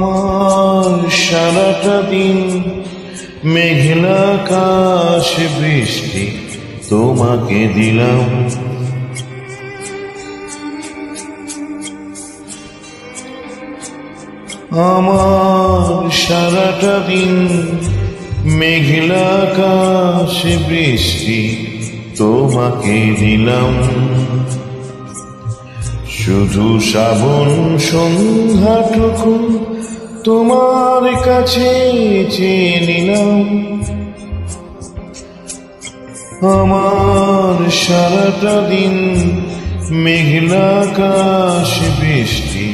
আমার সারাটা দিন মেঘলা আকাশ বৃষ্টি তোমাকে দিলাম। আমার সারাটা দিন মেঘলা আকাশ বৃষ্টি তোমাকে দিলাম। শুধু শ্রাবণ সন্ধ্যাটুকু তোমার কাছে চেয়ে নিলাম। আমার সারাটা দিন মেঘলা আকাশ বৃষ্টি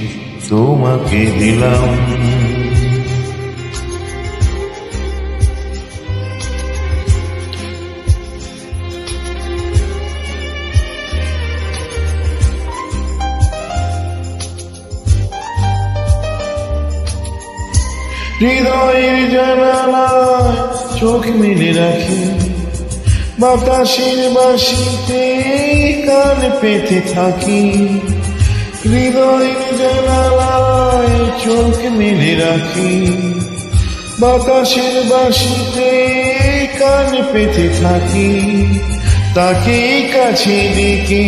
তোমাকে দিলাম। হৃদয়ের জানালায় চোখ মেলে রাখি, বাতাসের বাঁশিতে কান পেতে থাকি। হৃদয়ের জানালায় চোখ মেলে রাখি, বাতাসের বাঁশিতে কান পেতে থাকি। তাকে কাছে ডেকে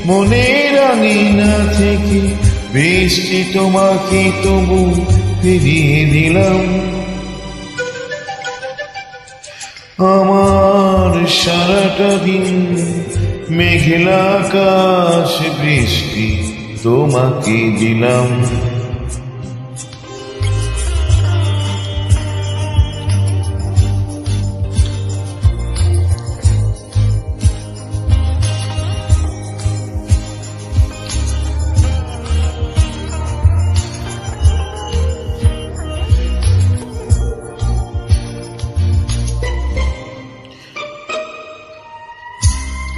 মনের আঙিনা থেকে বৃষ্টি তোমাকে তবু ফিরিয়ে দিলাম। আমার সারাটা দিন মেঘলা আকাশ বৃষ্টি তোমাকে দিলাম।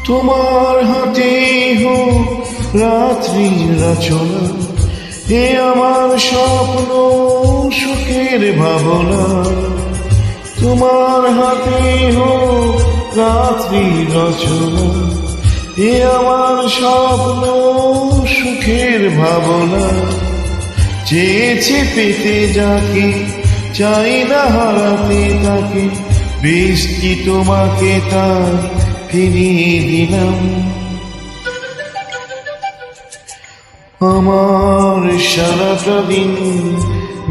তোমার হাতে হোক রাত্রির রচনা, এ আমার স্বপ্ন সুখের ভাবনা। তোমার হাতে হোক রাত্রির রচনা, এ আমার স্বপ্ন সুখের ভাবনা। চেয়েছে পেতে যাকে, চাই না হারাতে তাকে, বৃষ্টি তোমাকে তার ফিরিয়ে দিলাম। আমার সারাটা দিন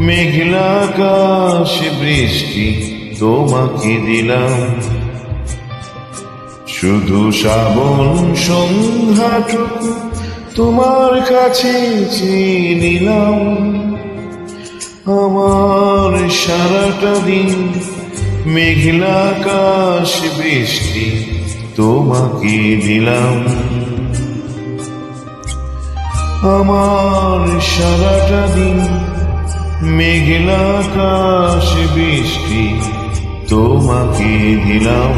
মেঘলা আকাশ বৃষ্টি তোমাকে দিলাম। শুধু শ্রাবণ সন্ধ্যাটুকু তোমার কাছে চেয়ে নিলাম। আমার সারাটা দিন মেঘলা আকাশ বৃষ্টি তোমাকে দিলাম। আমার সারাটা দিন মেঘলা আকাশ বৃষ্টি তোমাকে দিলাম।